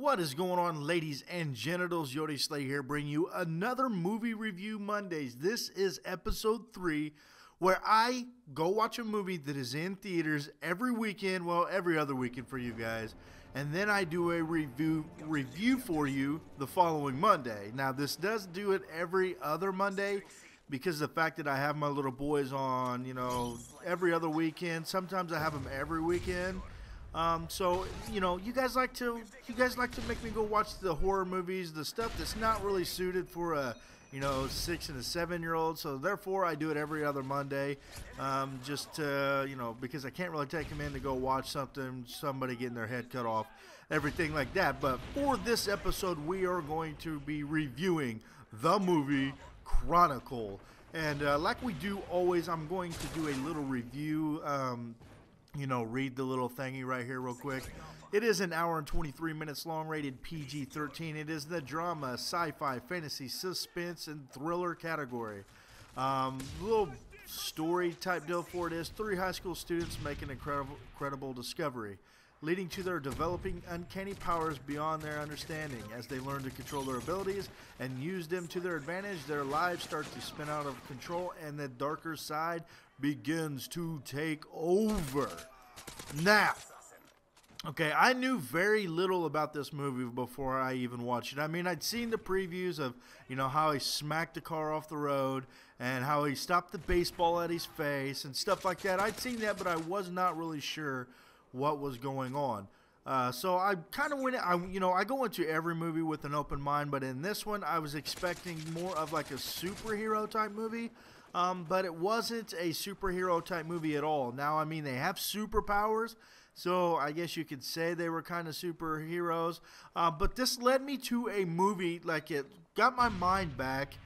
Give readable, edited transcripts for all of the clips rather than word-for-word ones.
What is going on, ladies and genitals? YOTESLAYA here, bringing you another movie review Mondays. This is episode 3, where I go watch a movie that is in theaters every weekend, well, every other weekend for you guys, and then I do a review for you the following Monday. Now, this does do it every other Monday because of the fact that I have my little boys on, every other weekend. Sometimes I have them every weekend. So you guys like to make me go watch the horror movies, the stuff that's not really suited for a 6 and a 7-year-old. So therefore, I do it every other Monday, just to, because I can't really take them in to go watch somebody getting their head cut off, everything like that. But for this episode, we are going to be reviewing the movie Chronicle, and like we do always, I'm going to do a little review. Read the little thingy right here real quick. It is an hour and 23 minutes long, rated PG-13. It is the drama, sci-fi, fantasy, suspense, and thriller category. Little story type deal for it is 3 high school students make an incredible discovery, leading to their developing uncanny powers beyond their understanding. As they learn to control their abilities and use them to their advantage, their lives start to spin out of control and the darker side begins to take over. Now, okay, I knew very little about this movie before I even watched it. I mean, I'd seen the previews of, how he smacked the car off the road and how he stopped the baseball at his face and stuff like that. I'd seen that, but I was not really sure what was going on. So I kind of went, I go into every movie with an open mind, but in this one, I was expecting more of like a superhero type movie. But it wasn't a superhero type movie at all. Now, I mean, they have superpowers, so I guess you could say they were kind of superheroes. But this led me to a movie, like it got my mind back,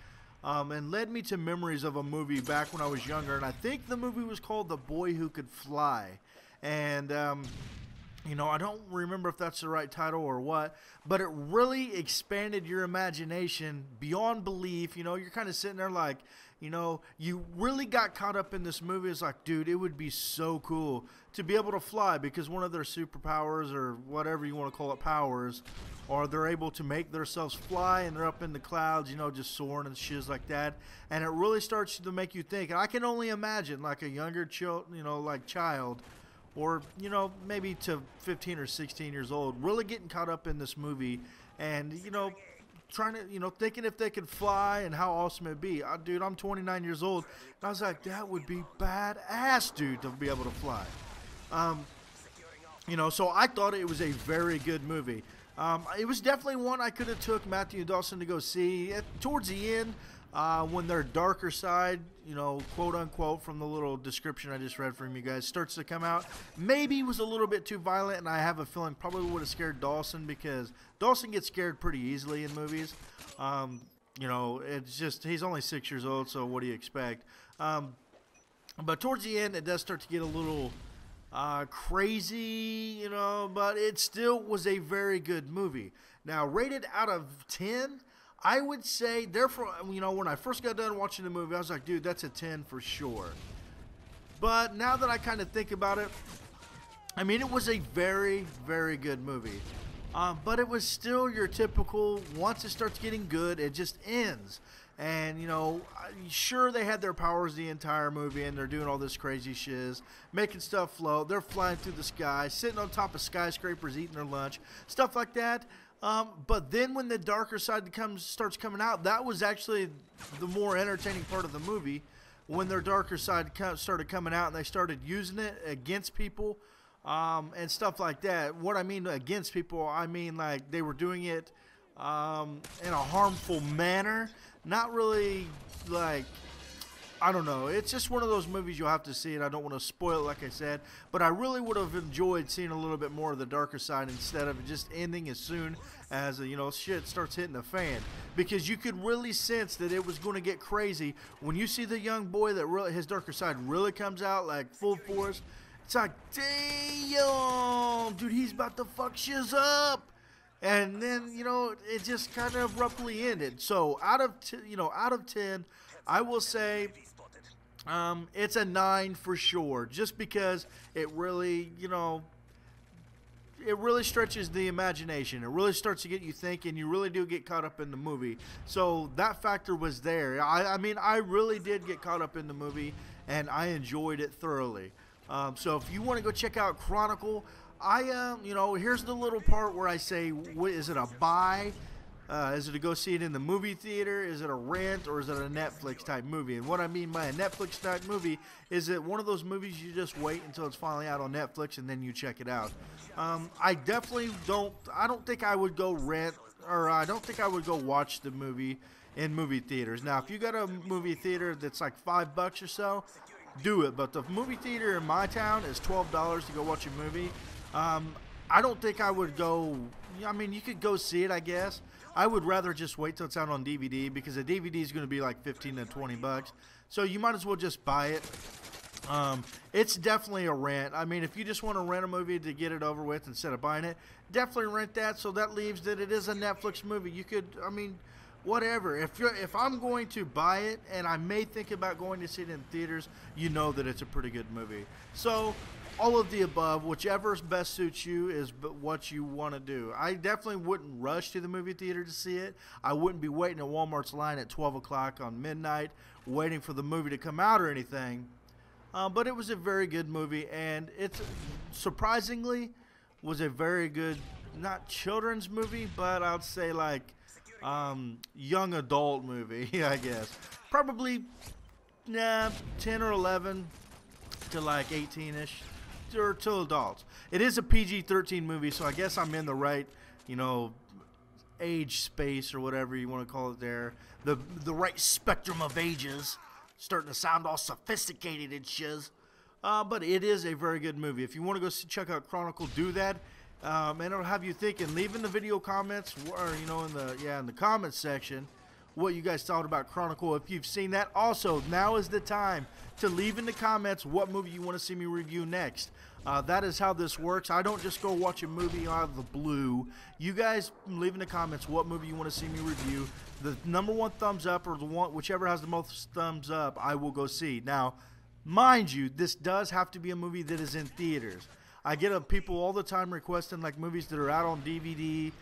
and led me to memories of a movie back when I was younger. And I think the movie was called The Boy Who Could Fly. And, I don't remember if that's the right title or what, but it really expanded your imagination beyond belief. You're kind of sitting there like, you really got caught up in this movie. It's like, dude, it would be so cool to be able to fly, because one of their superpowers, or whatever you want to call it, powers, or they're able to make themselves fly, and they're up in the clouds, just soaring and shiz like that. And it really starts to make you think. And I can only imagine like a younger child, child, or maybe to 15 or 16 years old, really getting caught up in this movie, and trying to thinking if they could fly and how awesome it'd be. Dude, I'm 29 years old, and I was like, that would be badass, dude, to be able to fly. So I thought it was a very good movie. It was definitely one I could have took Matthew Dawson to go see towards the end, when their darker side, quote unquote, from the little description I just read from you guys, starts to come out. Maybe was a little bit too violent, and I have a feeling probably would have scared Dawson, because Dawson gets scared pretty easily in movies. It's just, he's only 6 years old, so what do you expect? But towards the end, it does start to get a little crazy, but it still was a very good movie. Now, rated out of 10, I would say, therefore, when I first got done watching the movie, I was like, dude, that's a 10 for sure. But now that I kind of think about it, I mean, it was a very, very good movie. But it was still your typical, once it starts getting good, it just ends. And, sure, they had their powers the entire movie, and they're doing all this crazy shiz, making stuff float. They're flying through the sky, sitting on top of skyscrapers, eating their lunch, stuff like that. But then when the darker side starts coming out, that was actually the more entertaining part of the movie, when their darker side started coming out and they started using it against people, and stuff like that. What I mean against people, I mean like they were doing it in a harmful manner, not really like, I don't know. It's just one of those movies you'll have to see, and I don't want to spoil it, like I said. But I really would have enjoyed seeing a little bit more of the darker side instead of it just ending as soon as, shit starts hitting the fan. Because you could really sense that it was going to get crazy when you see the young boy that really, his darker side really comes out like full force. It's like, damn, dude, he's about to fuck shiz up. And then, it just kind of abruptly ended. So out of 10, I will say it's a 9 for sure, just because it really, it really stretches the imagination. It really starts to get you thinking. You really do get caught up in the movie. So that factor was there. I mean, I really did get caught up in the movie, and I enjoyed it thoroughly. So if you want to go check out Chronicle, you know, here's the little part where I say, is it a buy? Is it to go see it in the movie theater? Is it a rent, or is it a Netflix type movie? And what I mean by a Netflix type movie is it one of those movies you just wait until it's finally out on Netflix and then you check it out. I definitely don't. I don't think I would go rent, or I don't think I would go watch the movie in movie theaters. Now, if you got a movie theater that's like $5 or so, do it. But the movie theater in my town is $12 to go watch a movie. I don't think I would go. I mean, you could go see it, I guess. I would rather just wait till it's out on DVD, because a DVD is going to be like 15 to 20 bucks. So you might as well just buy it. It's definitely a rent. I mean, if you just want to rent a movie to get it over with instead of buying it, definitely rent that. So that leaves that it is a Netflix movie. You could, I mean, whatever. If I'm going to buy it, and I may think about going to see it in theaters, you know that it's a pretty good movie. So all of the above, whichever best suits you is what you want to do. I definitely wouldn't rush to the movie theater to see it. I wouldn't be waiting in Walmart's line at 12 o'clock on midnight waiting for the movie to come out or anything. But it was a very good movie, and it's surprisingly was a very good, not children's movie, but I'd say like young adult movie, I guess. Probably 10 or 11 to like 18-ish. Or to adults. It is a PG-13 movie, so I guess I'm in the right, you know, age space or whatever you want to call it there. The right spectrum of ages. Starting to sound all sophisticated and shiz. But it is a very good movie. If you want to go check out Chronicle, do that. And it'll have you thinking. Leave in the video comments, or you know, in the comments section, what you guys thought about Chronicle. If you've seen that, also now is the time to leave in the comments what movie you want to see me review next. That is how this works. I don't just go watch a movie out of the blue. You guys leave in the comments what movie you want to see me review. The #1 thumbs up, or the one whichever has the most thumbs up, I will go see. Now, mind you, this does have to be a movie that is in theaters. I get people all the time requesting like movies that are out on DVD,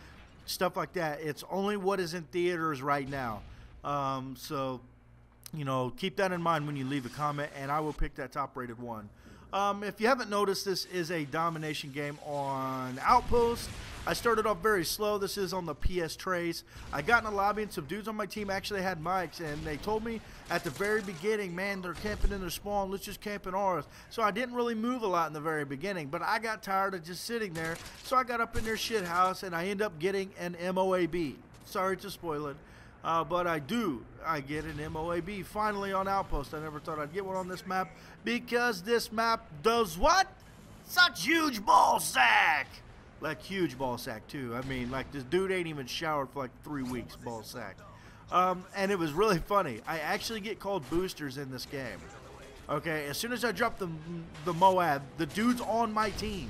stuff like that. It's only what is in theaters right now. So, you know, keep that in mind when you leave a comment, and I will pick that top-rated one. If you haven't noticed, this is a domination game on Outpost. I started off very slow. This is on the PS Trace. I got in a lobby, and some dudes on my team actually had mics, and they told me at the very beginning, man, they're camping in their spawn. Let's just camp in ours. So I didn't really move a lot in the very beginning, but I got tired of just sitting there. So I got up in their shit house, and I end up getting an MOAB. Sorry to spoil it. But I get an MOAB finally on Outpost. I never thought I'd get one on this map, because this map does what? Such huge ball sack. Like huge ball sack too. I mean, like this dude ain't even showered for like 3 weeks, ball sack. And it was really funny. I actually get called boosters in this game. Okay, as soon as I drop the Moab, the dude's on my team.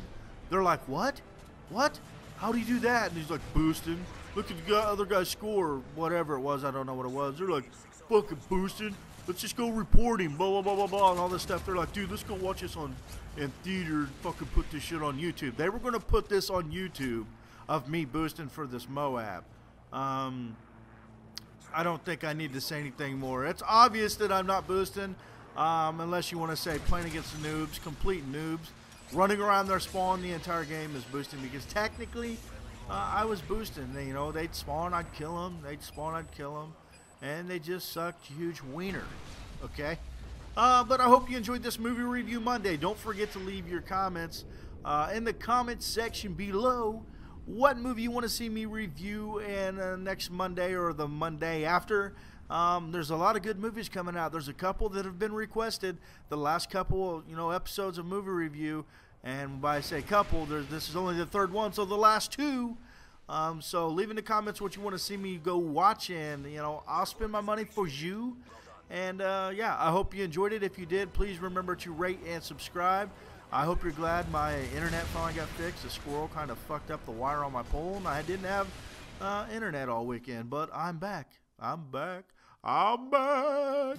They're like, what? What? How do you do that? And he's like, boosting. Look at the other guy's score, or whatever it was. I don't know what it was. They're like, fucking boosting. Let's just go report him, blah, blah, blah, blah, blah, and all this stuff. They're like, dude, let's go watch this in theater and fucking put this shit on YouTube. They were going to put this on YouTube of me boosting for this Moab. I don't think I need to say anything more. It's obvious that I'm not boosting, unless you want to say playing against the noobs, complete noobs. Running around their spawn the entire game is boosting, because technically I was boosting. You know, they'd spawn, I'd kill them. They'd spawn, I'd kill them. And they just sucked huge wiener. Okay? But I hope you enjoyed this movie review Monday. Don't forget to leave your comments in the comments section below what movie you want to see me review in next Monday or the Monday after. There's a lot of good movies coming out. There's a couple that have been requested. The last couple, you know, episodes of movie review, and by I say couple, this is only the third one, so the last two. So leave in the comments what you want to see me go watch, and you know, I'll spend my money for you. And yeah, I hope you enjoyed it. If you did, please remember to rate and subscribe. I hope you're glad my internet finally got fixed. The squirrel kind of fucked up the wire on my pole, and I didn't have internet all weekend. But I'm back. I'm back. I'm back.